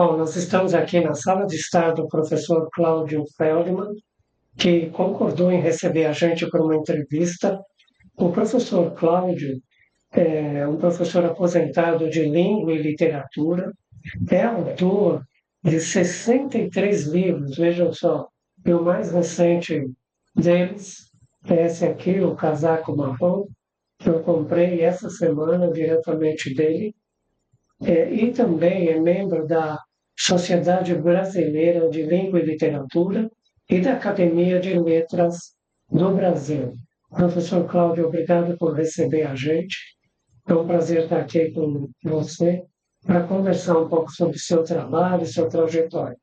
Bom, nós estamos aqui na sala de estar do professor Cláudio Feldman, que concordou em receber a gente para uma entrevista. O professor Cláudio é um professor aposentado de língua e literatura, é autor de 63 livros, vejam só, e o mais recente deles é esse aqui, O Casaco Marrom, que eu comprei essa semana diretamente dele, e também é membro da Sociedade Brasileira de Língua e Literatura e da Academia de Letras do Brasil. Professor Cláudio, obrigado por receber a gente. É um prazer estar aqui com você para conversar um pouco sobre o seu trabalho e sua trajetória.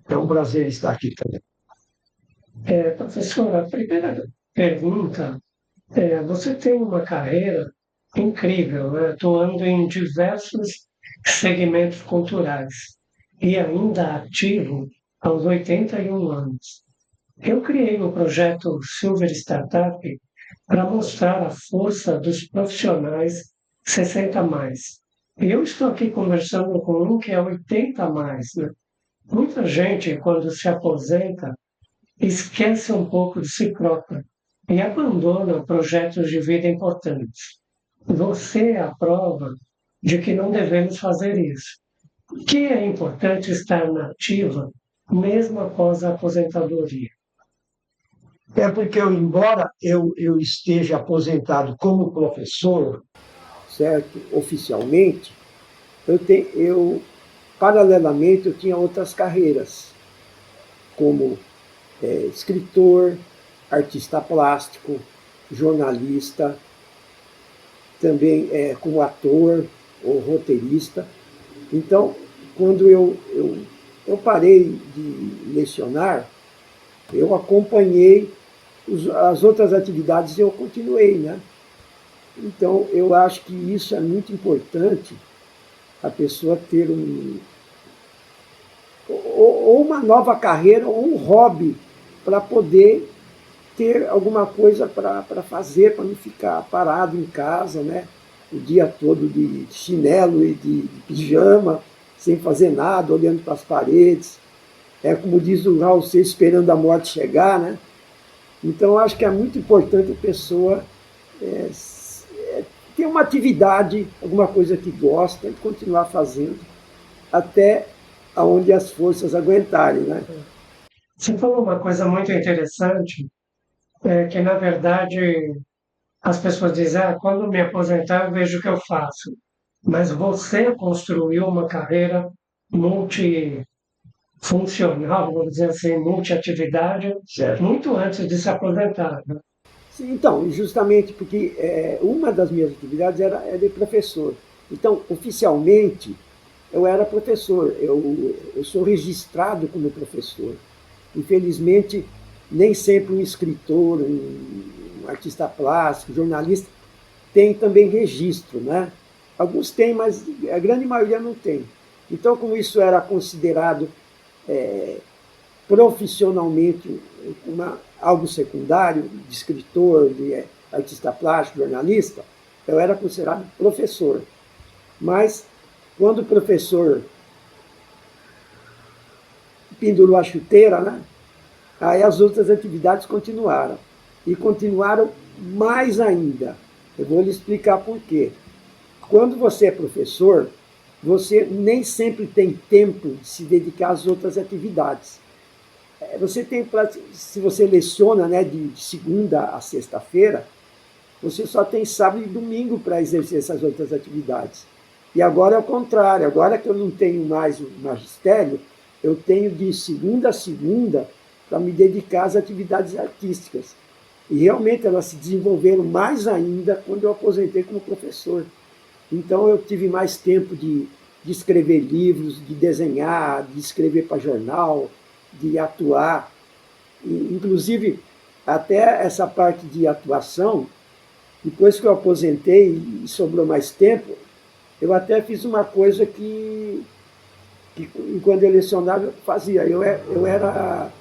É um prazer estar aqui também. Professor, a primeira pergunta você tem uma carreira incrível, né? Atuando em diversos segmentos culturais e ainda ativo aos 81 anos. Eu criei o projeto Silver Startup para mostrar a força dos profissionais 60 mais. E eu estou aqui conversando com um que é 80 mais, né? Muita gente, quando se aposenta, esquece um pouco de si própria e abandona projetos de vida importantes. Você é a prova de que não devemos fazer isso. Que é importante estar na ativa mesmo após a aposentadoria. É porque, embora eu esteja aposentado como professor, certo, oficialmente, paralelamente, eu tinha outras carreiras, como escritor, artista plástico, jornalista, também como ator ou roteirista. Então, quando eu parei de lecionar, eu acompanhei as outras atividades e eu continuei, né? Então, eu acho que isso é muito importante, a pessoa ter ou uma nova carreira ou um hobby para poder ter alguma coisa para fazer, para não ficar parado em casa, né? O dia todo de chinelo e de pijama, sem fazer nada, olhando para as paredes. É como diz o Raul Seixas, esperando a morte chegar, né? Então, eu acho que é muito importante a pessoa ter uma atividade, alguma coisa que gosta e continuar fazendo até onde as forças aguentarem, né? Você falou uma coisa muito interessante, que na verdade as pessoas dizem, quando me aposentar eu vejo o que eu faço. Mas você construiu uma carreira multifuncional, vamos dizer assim, multiatividade, Certo. muito antes de se aposentar, né? Sim, então, justamente porque uma das minhas atividades era de professor. Então, oficialmente, eu era professor, eu sou registrado como professor. Infelizmente, nem sempre um escritor, um artista plástico, jornalista, tem também registro, né? Alguns têm, mas a grande maioria não tem. Então, como isso era considerado profissionalmente algo secundário, de escritor, de artista plástico, jornalista, eu era considerado professor. Mas, quando o professor pendurou a chuteira, né? Aí as outras atividades continuaram. E continuaram mais ainda. Eu vou lhe explicar por quê. Quando você é professor, você nem sempre tem tempo de se dedicar às outras atividades. Você tem, se você leciona, né, de segunda a sexta-feira, você só tem sábado e domingo para exercer essas outras atividades. E agora é o contrário. Agora que eu não tenho mais o magistério, eu tenho de segunda a segunda para me dedicar às atividades artísticas. E realmente elas se desenvolveram mais ainda quando eu aposentei como professor. Então eu tive mais tempo de escrever livros, de desenhar, de escrever para jornal, de atuar. E, inclusive, até essa parte de atuação, depois que eu aposentei e sobrou mais tempo, eu até fiz uma coisa que quando eu lecionava, eu fazia. Eu era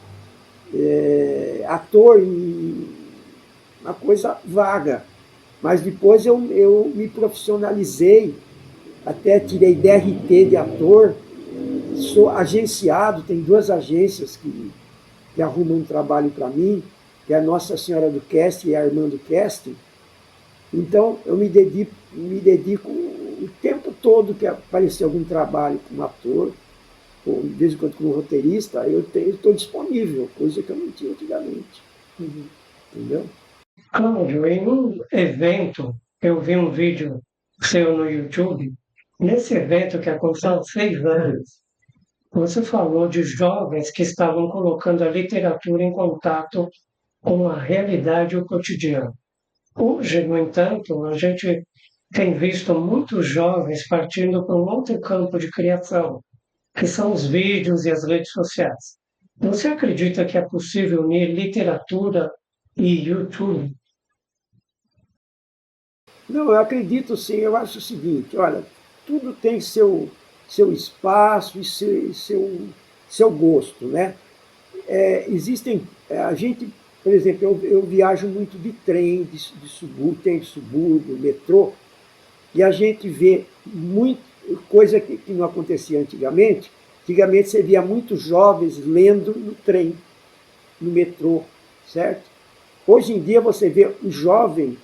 ator em uma coisa vaga, mas depois eu me profissionalizei, até tirei DRT de ator, sou agenciado, tem 2 agências que arrumam um trabalho para mim, que é a Nossa Senhora do Casting e a Irmã do Casting. Então, eu me dedico o tempo todo que aparecer algum trabalho como ator, ou de vez em quando como roteirista, eu estou disponível, coisa que eu não tinha antigamente. Entendeu? Cláudio, em um evento, eu vi um vídeo seu no YouTube. Nesse evento que aconteceu há 6 anos, você falou de jovens que estavam colocando a literatura em contato com a realidade e o cotidiano. Hoje, no entanto, a gente tem visto muitos jovens partindo para um outro campo de criação, que são os vídeos e as redes sociais. Você acredita que é possível unir literatura e YouTube? Não, eu acredito sim, eu acho o seguinte, olha, tudo tem seu espaço e seu gosto, né? A gente, por exemplo, eu viajo muito de trem, de subúrbio, tem subúrbio, metrô, e a gente vê muito, coisa que não acontecia antigamente. Antigamente você via muitos jovens lendo no trem, no metrô, certo? Hoje em dia você vê o jovem,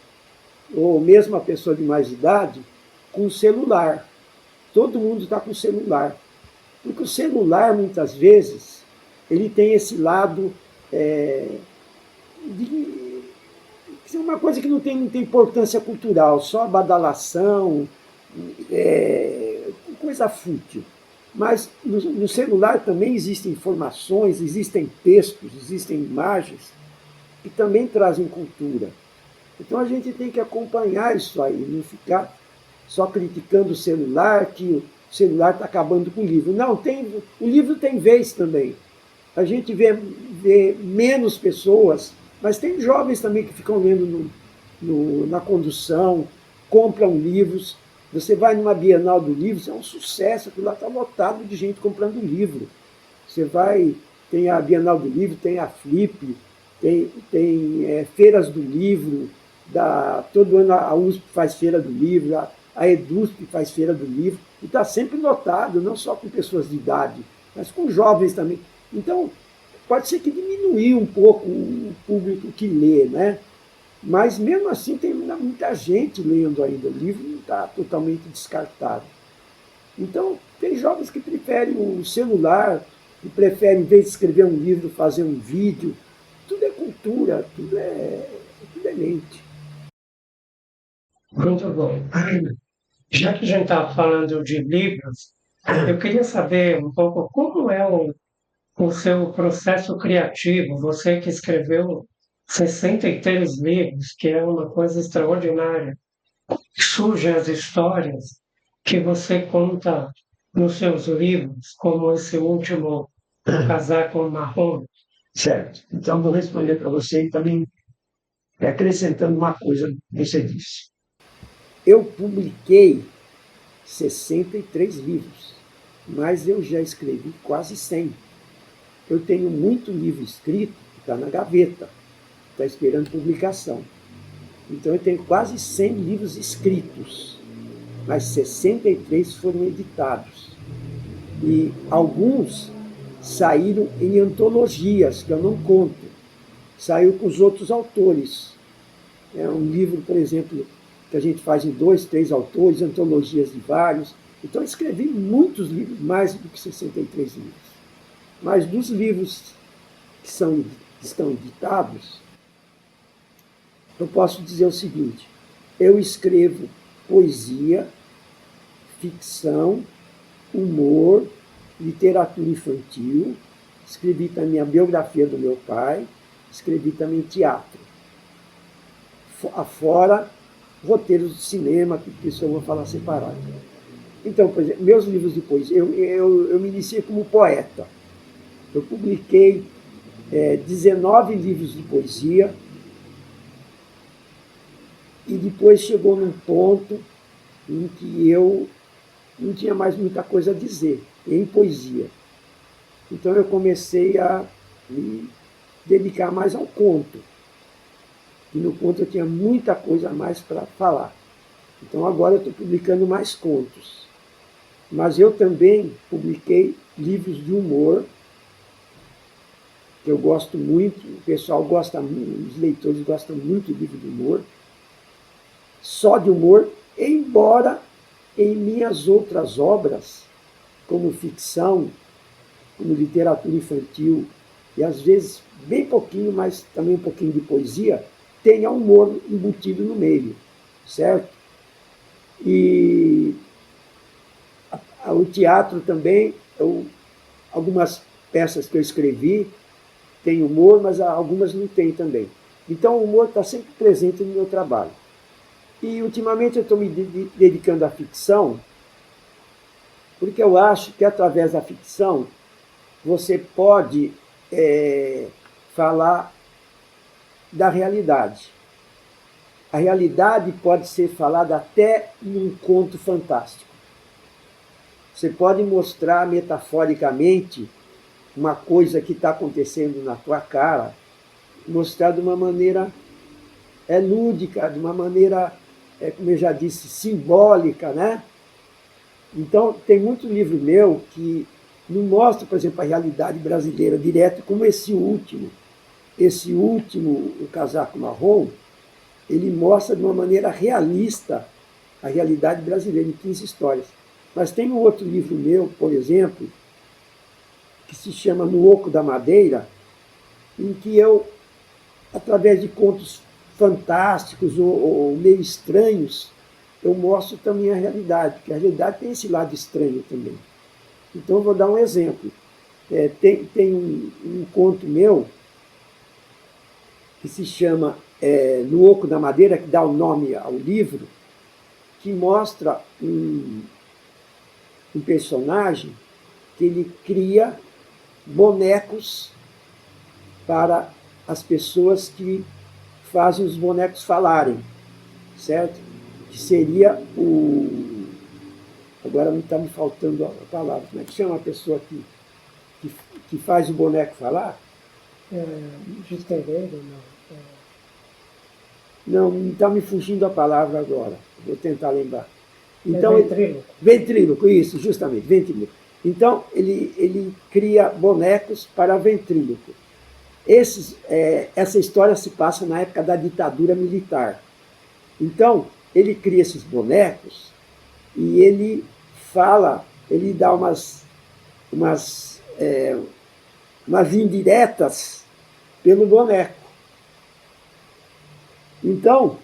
ou mesmo a pessoa de mais idade, com celular. Todo mundo está com celular. Porque o celular, muitas vezes, ele tem esse lado de uma coisa que não tem importância cultural, só badalação, coisa fútil. Mas no celular também existem informações, existem textos, existem imagens que também trazem cultura. Então a gente tem que acompanhar isso aí, não ficar só criticando o celular, que o celular está acabando com o livro. Não, o livro tem vez também. A gente vê menos pessoas, mas tem jovens também que ficam lendo na condução, compram livros. Você vai numa Bienal do Livro, é um sucesso, aquilo lá está lotado de gente comprando livro. Você vai, tem a Bienal do Livro, tem a Flip, tem feiras do livro, todo ano a USP faz feira do livro, a EDUSP faz feira do livro, e está sempre lotado, não só com pessoas de idade, mas com jovens também. Então, pode ser que diminuiu um pouco o público que lê, né? Mas mesmo assim tem muita gente lendo ainda, o livro não está totalmente descartado. Então, tem jovens que preferem o celular, que preferem, em vez de escrever um livro, fazer um vídeo. Tudo é cultura, tudo é mente. Muito bom. Já que a gente está falando de livros, eu queria saber um pouco como é o seu processo criativo. Você que escreveu 63 livros, que é uma coisa extraordinária. Surgem as histórias que você conta nos seus livros, como esse último, O Casaco Marrom. Certo. Então, vou responder para você e também acrescentando uma coisa que você disse. Eu publiquei 63 livros, mas eu já escrevi quase 100. Eu tenho muito livro escrito que está na gaveta, está esperando publicação. Então eu tenho quase 100 livros escritos, mas 63 foram editados. E alguns saíram em antologias, que eu não conto. Saiu com os outros autores. É um livro, por exemplo, que a gente faz em 2, 3 autores, antologias de vários. Então eu escrevi muitos livros, mais do que 63 livros. Mas dos livros que estão editados, eu posso dizer o seguinte: eu escrevo poesia, ficção, humor, literatura infantil, escrevi também a biografia do meu pai, escrevi também teatro. Afora roteiros de cinema, que isso eu vou falar separado. Então, por exemplo, meus livros de poesia, eu me iniciei como poeta. Eu publiquei 19 livros de poesia, e depois chegou num ponto em que eu não tinha mais muita coisa a dizer em poesia. Então eu comecei a me dedicar mais ao conto. E no conto eu tinha muita coisa a mais para falar. Então agora eu estou publicando mais contos. Mas eu também publiquei livros de humor, que eu gosto muito, o pessoal gosta muito, os leitores gostam muito de livro de humor, só de humor, embora em minhas outras obras, como ficção, como literatura infantil, e às vezes bem pouquinho, mas também um pouquinho de poesia, tenha humor embutido no meio, certo? E o teatro também, algumas peças que eu escrevi têm humor, mas algumas não têm também. Então o humor está sempre presente no meu trabalho. E ultimamente eu estou me dedicando à ficção, porque eu acho que através da ficção você pode falar da realidade. A realidade pode ser falada até num conto fantástico. Você pode mostrar metaforicamente uma coisa que está acontecendo na tua cara, mostrar de uma maneira lúdica, de uma maneira, como eu já disse, simbólica, né? Então, tem muito livro meu que não mostra, por exemplo, a realidade brasileira direto, como esse último. Esse último, O Casaco Marrom, ele mostra de uma maneira realista a realidade brasileira, em 15 histórias. Mas tem um outro livro meu, por exemplo, que se chama No Oco da Madeira, em que eu, através de contos fantásticos ou meio estranhos, eu mostro também a realidade, porque a realidade tem esse lado estranho também. Então, eu vou dar um exemplo. Tem um conto meu que se chama No Oco da Madeira, que dá o nome ao livro, que mostra um personagem que ele cria bonecos para as pessoas que fazem os bonecos falarem, certo? Que seria o... Agora não está me faltando a palavra. Como é que chama a pessoa que faz o boneco falar? Gistereiro, não. Não está me fugindo a palavra agora. Vou tentar lembrar. Então, ventríloco. Ventríloco, isso, justamente, ventríloco. Então, ele cria bonecos para ventríloco. Essa história se passa na época da ditadura militar. Então, ele cria esses bonecos e ele fala, ele dá umas indiretas pelo boneco. Então,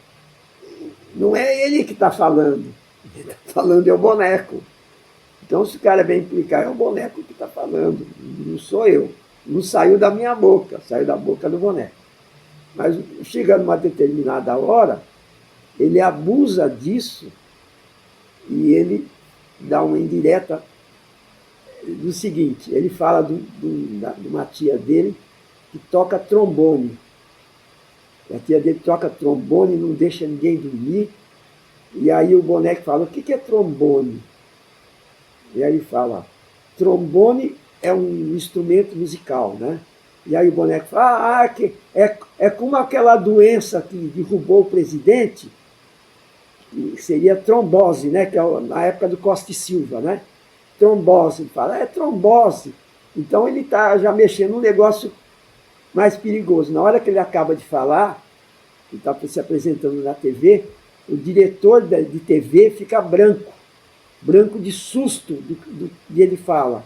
não é ele que está falando. Ele está falando é o boneco. Então, se o cara bem implicar, é o boneco que está falando, não sou eu. Não saiu da minha boca, saiu da boca do boneco. Mas chegando uma determinada hora, ele abusa disso e ele dá uma indireta do seguinte, ele fala de uma tia dele que toca trombone. A tia dele toca trombone, não deixa ninguém dormir. E aí o boneco fala, o que é trombone? E aí ele fala, trombone é um instrumento musical, né? E aí o boneco fala, que é como aquela doença que derrubou o presidente, que seria trombose, né? Que é na época do Costa e Silva, né? Trombose, ele fala, trombose. Então ele está já mexendo num negócio mais perigoso. Na hora que ele acaba de falar, ele está se apresentando na TV, o diretor de TV fica branco de susto de ele fala.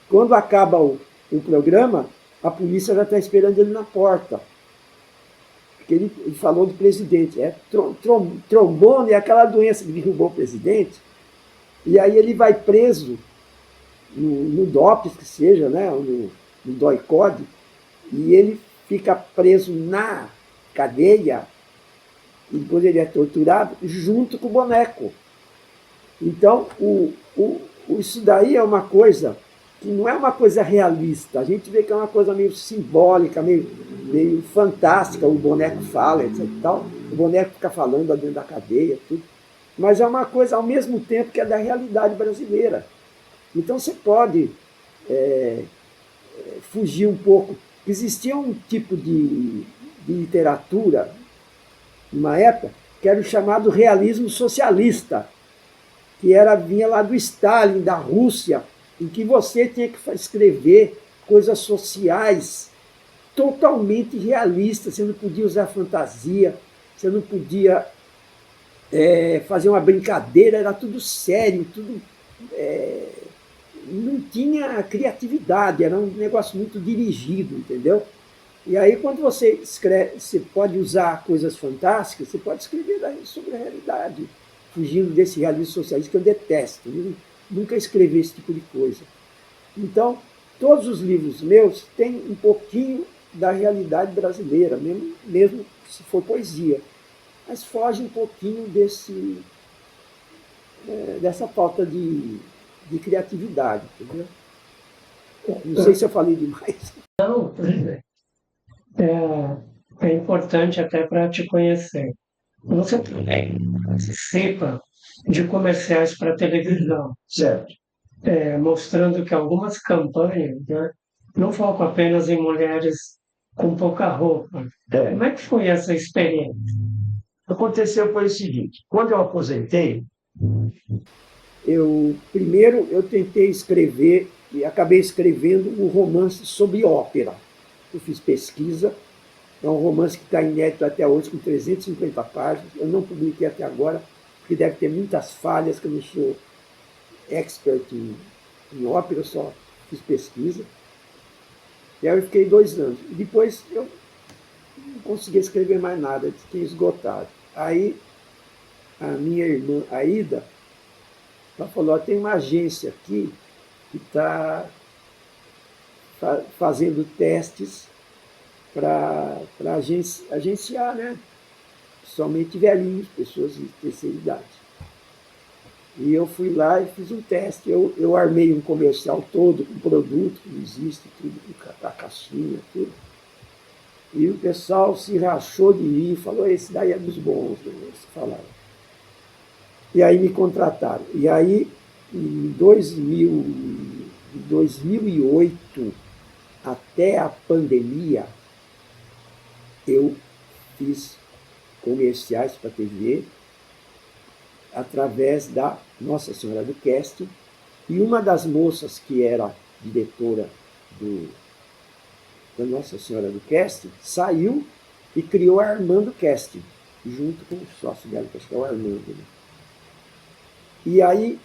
Quando acaba o programa, a polícia já está esperando ele na porta. Porque ele falou do presidente. Trombone é aquela doença que derrubou o presidente. E aí ele vai preso no DOPS, que seja, né, no DOI-CODE, e ele fica preso na cadeia, e depois ele é torturado junto com o boneco. Então, isso daí é uma coisa que não é uma coisa realista. A gente vê que é uma coisa meio simbólica, meio fantástica. O boneco fala, etc. E tal. O boneco fica falando dentro da cadeia, tudo. Mas é uma coisa, ao mesmo tempo, que é da realidade brasileira. Então, você pode fugir um pouco. Existia um tipo de literatura, numa época, que era o chamado realismo socialista, que vinha lá do Stalin, da Rússia, em que você tinha que escrever coisas sociais totalmente realistas. Você não podia usar fantasia, você não podia fazer uma brincadeira, era tudo sério, tudo não tinha criatividade, era um negócio muito dirigido, entendeu? E aí, quando você escreve, você pode usar coisas fantásticas, você pode escrever sobre a realidade, fugindo desse realismo socialista que eu detesto. Eu nunca escrevi esse tipo de coisa. Então, todos os livros meus têm um pouquinho da realidade brasileira, mesmo se for poesia, mas foge um pouquinho dessa falta de criatividade, entendeu? Não sei se eu falei demais. Não, é importante até para te conhecer. Você também participa de comerciais para televisão, Certo. mostrando que algumas campanhas, né, não focam apenas em mulheres com pouca roupa. Como é que foi essa experiência? Aconteceu foi o seguinte, quando eu aposentei, primeiro eu tentei escrever e acabei escrevendo um romance sobre ópera. Eu fiz pesquisa, é um romance que está inédito até hoje, com 350 páginas. Eu não publiquei até agora, porque deve ter muitas falhas, que eu não sou expert em ópera, eu só fiz pesquisa. E aí eu fiquei 2 anos. E depois eu não consegui escrever mais nada, tinha esgotado. Aí a minha irmã, a Ida, ela falou, tem uma agência aqui que está fazendo testes para agenciar, né? Somente velhinhos, pessoas de terceira idade. E eu fui lá e fiz um teste. Eu armei um comercial todo com produto que existe, tudo, com a caixinha, tudo. E o pessoal se rachou de mim e falou, esse daí é dos bons, né? Eles falaram. E aí me contrataram. E aí, em 2008, até a pandemia, eu fiz comerciais para a TV através da Nossa Senhora do Casting, e uma das moças que era diretora da Nossa Senhora do Casting saiu e criou a Armando Casting, junto com o sócio dela, que acho que é o Armando. Né? E aí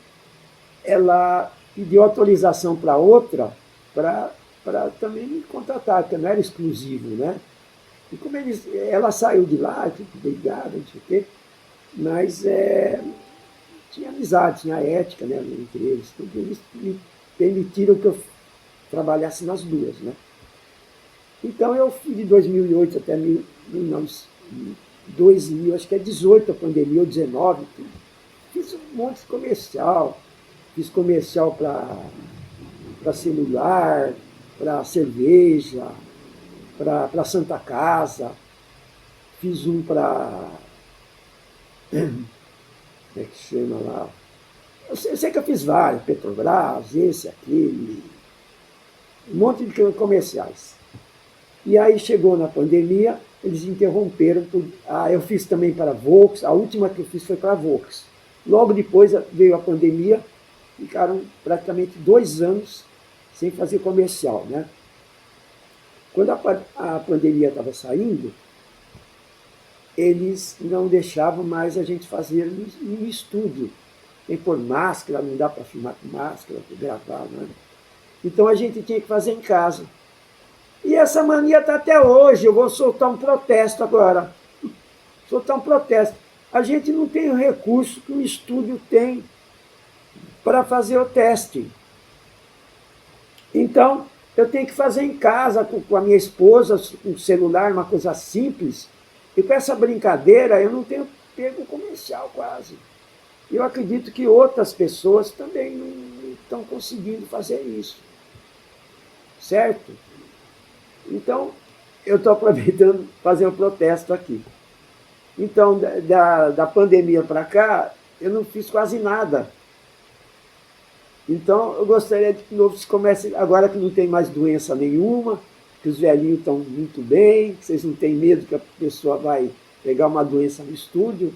ela pediu autorização para outra para também me contratar, porque não era exclusivo, né? E como ela saiu de lá, tipo, brigada, não sei o quê, mas tinha amizade, tinha ética, né, entre eles. Porque eles me permitiram que eu trabalhasse nas duas, né? Então eu fui de 2008 até 2000, acho que é 18 a pandemia, ou 19, tudo. Fiz um monte de comercial. Fiz comercial para celular, para cerveja, para Santa Casa. Fiz um para... Como é que chama lá? Eu sei que eu fiz vários, Petrobras, esse, aquele, um monte de comerciais. E aí chegou na pandemia, eles interromperam. Eu fiz também para a Volks, a última que eu fiz foi para a Volks. Logo depois veio a pandemia, ficaram praticamente 2 anos sem fazer comercial, né? Quando a pandemia estava saindo, eles não deixavam mais a gente fazer no estúdio. Tem que pôr máscara, não dá para filmar com máscara, para gravar, né? Então a gente tinha que fazer em casa. E essa mania está até hoje. Eu vou soltar um protesto agora. Soltar um protesto. A gente não tem o recurso que o estúdio tem para fazer o teste. Então, eu tenho que fazer em casa com a minha esposa, com o celular, uma coisa simples. E com essa brincadeira, eu não tenho pego comercial quase. Eu acredito que outras pessoas também não estão conseguindo fazer isso. Certo? Então, eu estou aproveitando fazer um protesto aqui. Então, da pandemia para cá, eu não fiz quase nada. Então, eu gostaria de que novo se comece, agora que não tem mais doença nenhuma, que os velhinhos estão muito bem, que vocês não têm medo que a pessoa vai pegar uma doença no estúdio,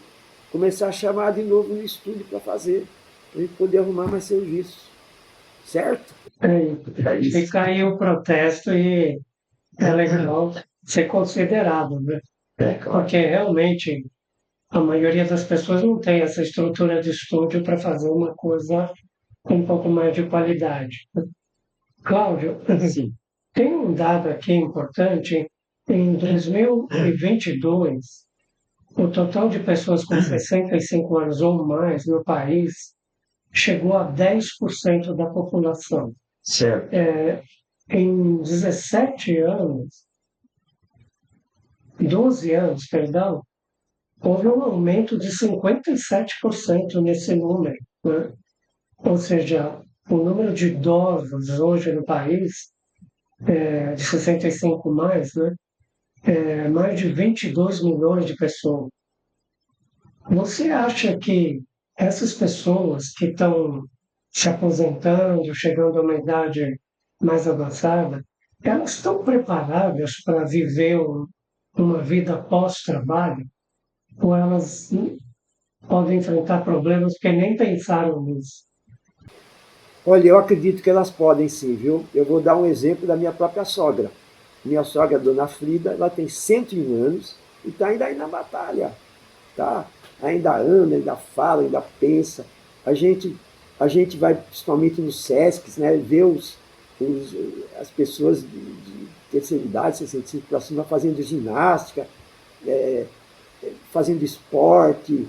começar a chamar de novo no estúdio para fazer, para a gente poder arrumar mais serviço. certo? É, fica aí o protesto e é legal ser considerado, né? Porque realmente a maioria das pessoas não tem essa estrutura de estúdio para fazer uma coisa com um pouco mais de qualidade. Cláudio, Sim. tem um dado aqui importante. Em 2022, o total de pessoas com 65 anos ou mais no país chegou a 10% da população. Certo. Em 17 anos, 12 anos, perdão, houve um aumento de 57% nesse número, né? Ou seja, o número de idosos hoje no país, de 65 mais, né? É mais de 22 milhões de pessoas. Você acha que essas pessoas que estão se aposentando, chegando a uma idade mais avançada, elas estão preparadas para viver uma vida pós-trabalho? Ou elas podem enfrentar problemas porque nem pensaram nisso? Olha, eu acredito que elas podem sim, viu? Eu vou dar um exemplo da minha própria sogra. Minha sogra, Dona Frida, ela tem 101 anos e está ainda aí na batalha, tá? Ainda anda, ainda fala, ainda pensa. A gente, a gente vai principalmente nos SESCs, né? Ver os, as pessoas de terceira idade, 65 para cima, fazendo ginástica, fazendo esporte,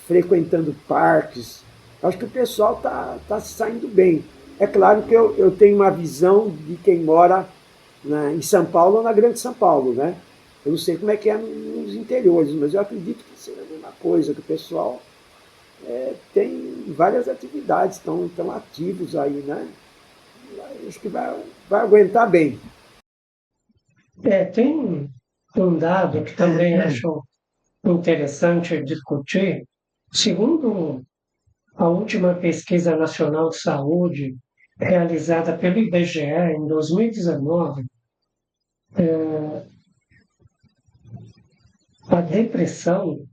frequentando parques. Acho que o pessoal tá saindo bem. É claro que eu tenho uma visão de quem mora em São Paulo ou na Grande São Paulo, né? Eu não sei como é que é nos interiores, mas eu acredito que seja a mesma coisa, que o pessoal tem várias atividades, estão ativos aí, né? Acho que vai aguentar bem. Tem um dado que também acho interessante discutir. Segundo a última pesquisa nacional de saúde, realizada pelo IBGE em 2019, a depressão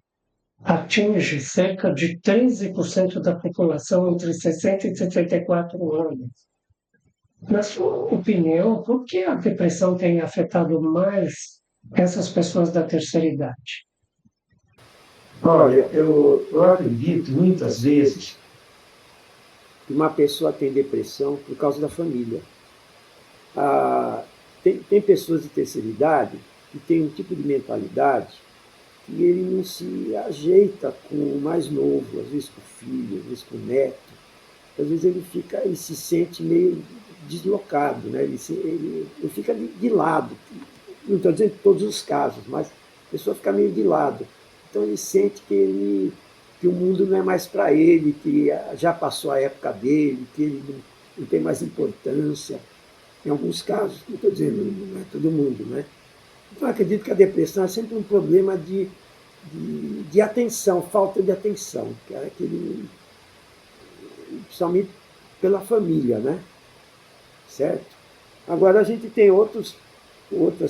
atinge cerca de 13% da população entre 60 e 64 anos. Na sua opinião, por que a depressão tem afetado mais essas pessoas da terceira idade? Olha, eu acredito muitas vezes que uma pessoa tem depressão por causa da família. Ah, tem pessoas de terceira idade que têm um tipo de mentalidade que ele não se ajeita com o mais novo, às vezes com o filho, às vezes com o neto. Às vezes ele se sente meio deslocado, né? Ele fica de lado. Não estou dizendo todos os casos, mas a pessoa fica meio de lado. Então ele sente que o mundo não é mais para ele, que já passou a época dele, que ele não tem mais importância. Em alguns casos, não estou dizendo, não é todo mundo, né? Então eu acredito que a depressão é sempre um problema de atenção, falta de atenção, que é aquele, principalmente pela família, né? Certo? Agora a gente tem outras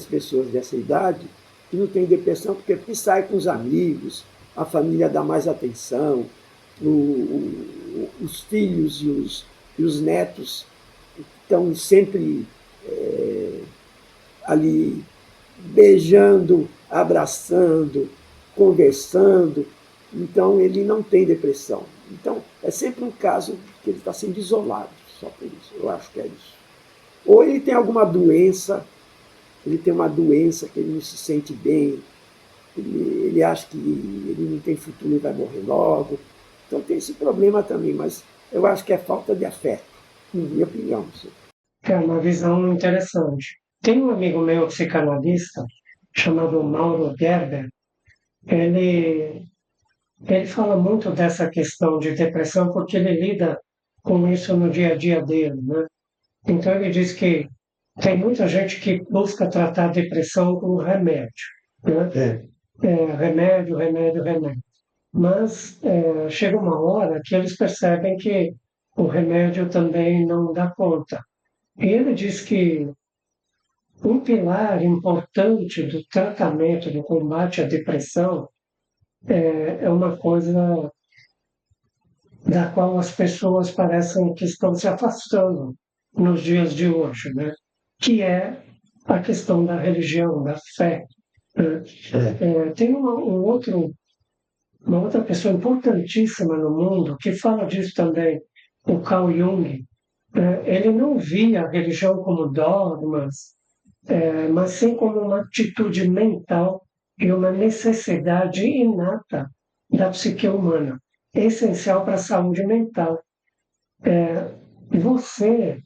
pessoas dessa idade que não têm depressão porque sai com os amigos, a família dá mais atenção, os filhos e os netos estão sempre ali beijando, abraçando, conversando. Então ele não tem depressão. Então é sempre um caso que ele está sendo isolado, só por isso. Eu acho que é isso. Ou ele tem alguma doença, ele tem uma doença que ele não se sente bem, ele acha que ele não tem futuro e vai morrer logo. Então tem esse problema também, mas eu acho que é falta de afeto, na minha opinião. É uma visão interessante. Tem um amigo meu psicanalista, chamado Mauro Gerber, ele, ele fala muito dessa questão de depressão porque ele lida com isso no dia a dia dele, né? Então ele diz que tem muita gente que busca tratar a depressão com remédio, né? Remédio, remédio, remédio. Mas chega uma hora que eles percebem que o remédio também não dá conta. E ele diz que um pilar importante do tratamento, do combate à depressão, é uma coisa da qual as pessoas parecem que estão se afastando nos dias de hoje, né? Que é a questão da religião, da fé. Né? Tem uma outra pessoa importantíssima no mundo que fala disso também, o Carl Jung. Ele não via a religião como dogmas, mas sim como uma atitude mental e uma necessidade inata da psique humana, essencial para a saúde mental. Você,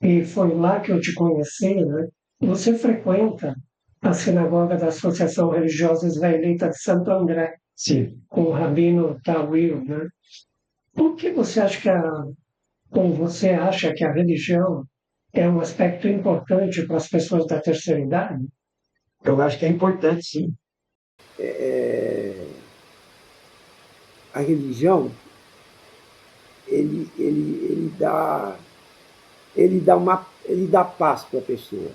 e foi lá que eu te conheci, né? Você frequenta a sinagoga da Associação Religiosa Israelita de Santo André, sim, com o Rabino Tawil, né? Por que você acha ou você acha que a religião é um aspecto importante para as pessoas da terceira idade? Eu acho que é importante, sim. A religião, ele dá paz para a pessoa,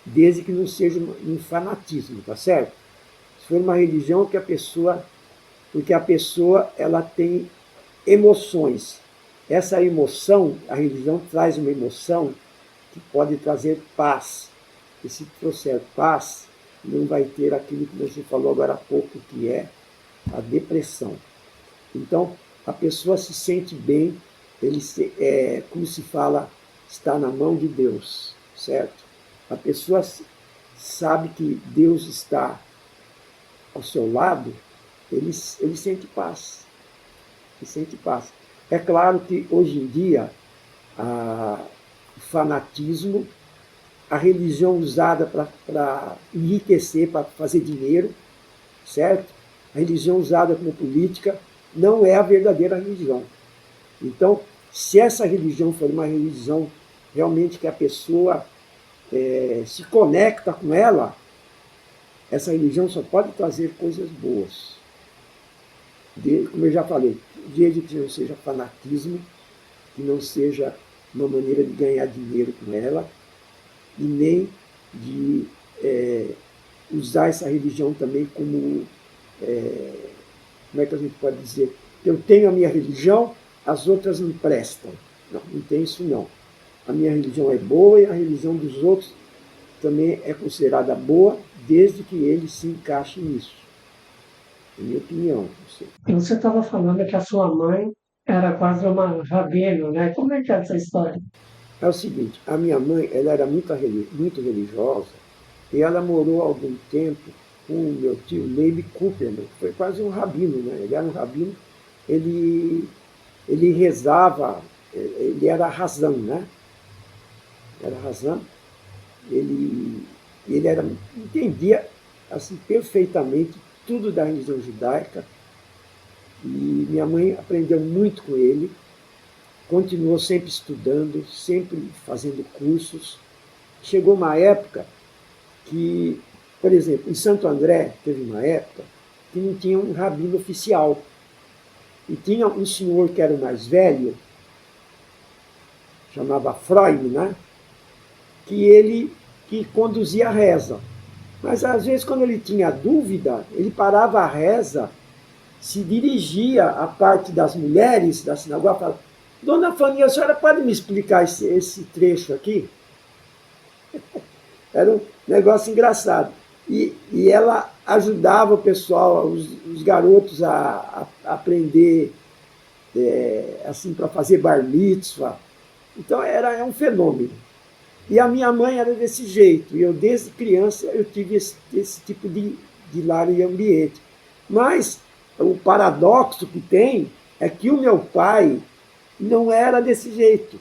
desde que não seja um fanatismo, tá certo? Se for uma religião que porque a pessoa ela tem emoções. Essa emoção, a religião traz uma emoção que pode trazer paz. E se trouxer paz, não vai ter aquilo que você falou agora há pouco, que é a depressão. Então, a pessoa se sente bem, como se fala, está na mão de Deus, certo? A pessoa sabe que Deus está ao seu lado, ele sente paz. Ele sente paz. É claro que hoje em dia o fanatismo, a religião usada para enriquecer, para fazer dinheiro, certo? A religião usada como política não é a verdadeira religião. Então, se essa religião for uma religião realmente que a pessoa se conecta com ela, essa religião só pode trazer coisas boas. Como eu já falei, desde que não seja fanatismo, que não seja uma maneira de ganhar dinheiro com ela, e nem de usar essa religião também como é que a gente pode dizer? Eu tenho a minha religião, as outras não prestam. Não, não tem isso não. A minha religião é boa e a religião dos outros também é considerada boa, desde que ele se encaixe nisso. É minha opinião. E você estava falando que a sua mãe era quase uma rabino, né? Como é que é essa história? É o seguinte, a minha mãe ela era muito religiosa e ela morou algum tempo com o meu tio Leib Cooperman, que foi quase um rabino, né? Ele era um rabino, ele rezava, ele era razão, né? Era razão. Ele entendia assim, perfeitamente tudo da religião judaica e minha mãe aprendeu muito com ele, continuou sempre estudando, sempre fazendo cursos. Chegou uma época que, por exemplo, em Santo André, teve uma época que não tinha um rabino oficial. E tinha um senhor que era o mais velho, chamava Freud, né? Que conduzia a reza. Mas às vezes, quando ele tinha dúvida, ele parava a reza, se dirigia à parte das mulheres da sinagoga e falava: Dona Fania, a senhora pode me explicar esse trecho aqui? Era um negócio engraçado. E ela ajudava o pessoal, os garotos a aprender, assim, para fazer bar mitzvah. Então era um fenômeno. E a minha mãe era desse jeito. E eu, desde criança, eu tive esse tipo de lar e ambiente. Mas o paradoxo que tem é que o meu pai não era desse jeito.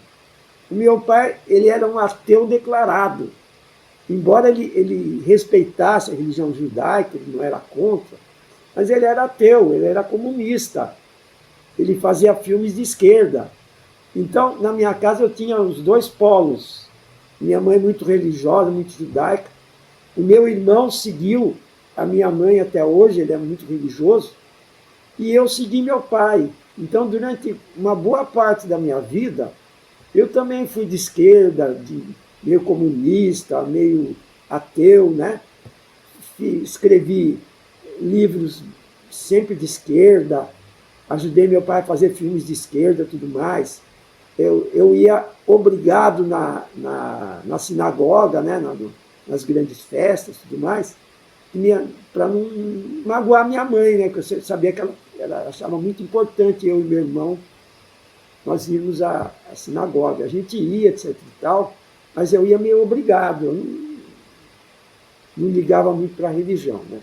O meu pai, ele era um ateu declarado. Embora ele respeitasse a religião judaica, ele não era contra, mas ele era ateu, ele era comunista. Ele fazia filmes de esquerda. Então, na minha casa, eu tinha os dois polos. Minha mãe muito religiosa, muito judaica. O meu irmão seguiu a minha mãe até hoje, ele é muito religioso. E eu segui meu pai. Então, durante uma boa parte da minha vida, eu também fui de esquerda, meio comunista, meio ateu, né? Escrevi livros sempre de esquerda, ajudei meu pai a fazer filmes de esquerda e tudo mais. Eu ia obrigado na sinagoga, né, nas grandes festas e tudo mais, para não magoar minha mãe, né, que eu sabia que ela achava muito importante eu e meu irmão nós íamos à sinagoga. A gente ia, etc e tal, mas eu ia meio obrigado, eu não ligava muito para a religião. Né?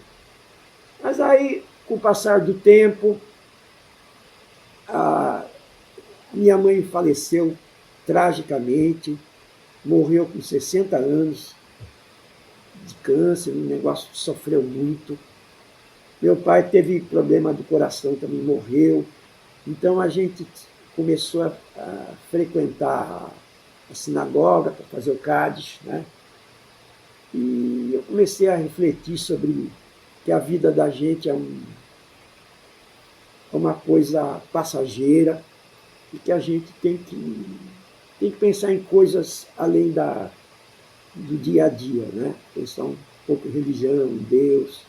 Mas aí, com o passar do tempo, a minha mãe faleceu tragicamente, morreu com 60 anos de câncer, um negócio que sofreu muito. Meu pai teve problema do coração, também morreu. Então a gente começou a frequentar a sinagoga para fazer o Cádiz, né? E eu comecei a refletir sobre que a vida da gente é uma coisa passageira e que a gente tem que pensar em coisas além do dia a dia, né? Pensar um pouco em religião, em Deus.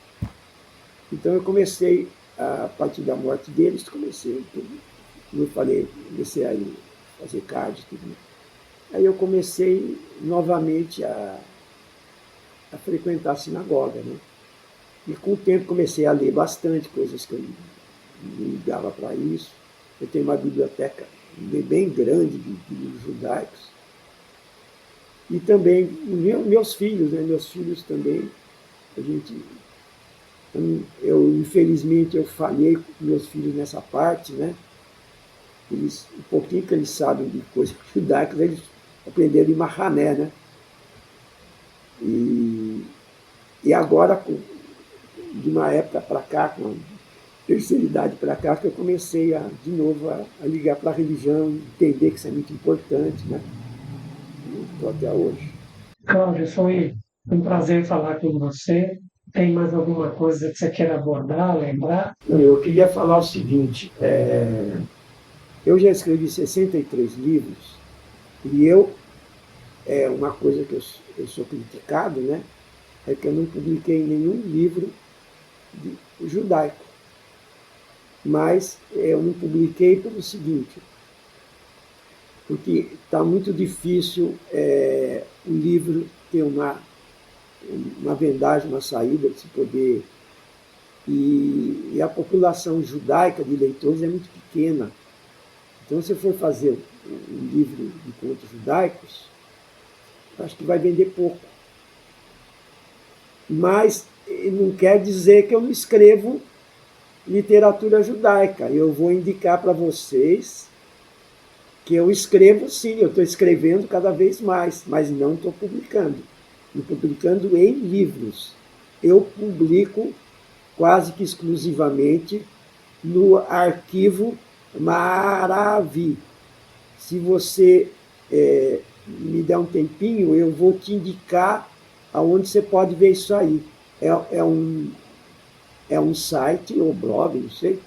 Então eu comecei, a partir da morte deles, como eu falei, comecei a fazer card, tudo. Aí eu comecei novamente a frequentar a sinagoga, né? E com o tempo comecei a ler bastante coisas que eu não ligava para isso. Eu tenho uma biblioteca bem grande de livros judaicos. E também meus filhos, né? Meus filhos também, a gente... infelizmente, eu falhei com meus filhos nessa parte, né? O pouquinho que eles sabem de coisas judaicas, eles aprenderam em Mahané, né? E agora, de uma época para cá, com a terceira idade para cá, que eu comecei de novo a ligar para a religião, entender que isso é muito importante, né? Estou até hoje. Cláudio, foi um prazer falar com você. Tem mais alguma coisa que você queira abordar, lembrar? Eu queria falar o seguinte, eu já escrevi 63 livros e uma coisa que eu sou criticado, né, é que eu não publiquei nenhum livro judaico. Mas eu não publiquei pelo seguinte, porque está muito difícil o livro ter uma vendagem, uma saída de se poder... E a população judaica de leitores é muito pequena. Então, se eu for fazer um livro de contos judaicos, acho que vai vender pouco. Mas não quer dizer que eu não escrevo literatura judaica. Eu vou indicar para vocês que eu escrevo, sim, eu estou escrevendo cada vez mais, mas não estou publicando. Estou publicando em livros. Eu publico quase que exclusivamente no arquivo Maravi. Se você me der um tempinho, eu vou te indicar aonde você pode ver isso aí. É um site, ou blog, não sei,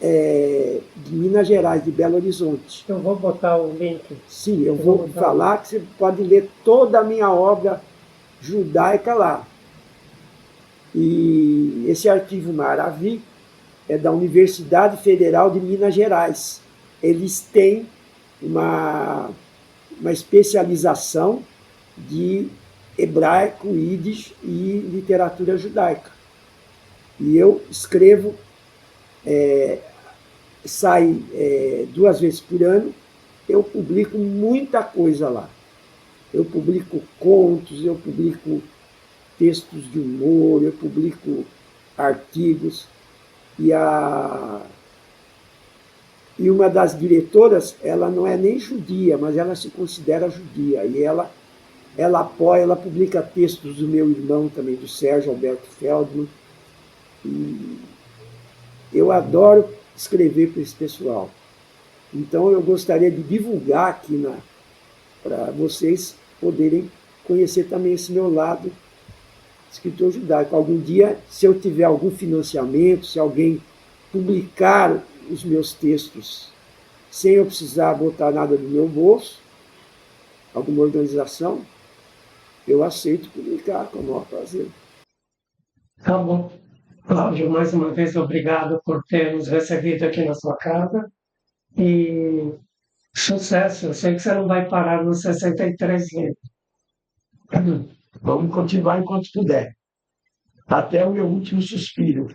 de Minas Gerais, de Belo Horizonte. Eu vou botar o link. Sim, eu vou falar que você pode ler toda a minha obra judaica lá. E esse arquivo Maravi é da Universidade Federal de Minas Gerais. Eles têm uma especialização de hebraico, ídis e literatura judaica. E eu escrevo, sai 2 vezes por ano, eu publico muita coisa lá. Eu publico contos, eu publico textos de humor, eu publico artigos. E uma das diretoras, ela não é nem judia, mas ela se considera judia. E ela apoia, ela publica textos do meu irmão também, do Sérgio Alberto Feldman. E eu adoro escrever para esse pessoal. Então eu gostaria de divulgar aqui para vocês poderem conhecer também esse meu lado escritor judaico. Algum dia, se eu tiver algum financiamento, se alguém publicar os meus textos sem eu precisar botar nada do meu bolso, alguma organização, eu aceito publicar com o maior prazer. Tá bom. Cláudio, mais uma vez, obrigado por ter nos recebido aqui na sua casa e sucesso. Eu sei que você não vai parar nos 63 livros. Vamos continuar enquanto puder. Até o meu último suspiro.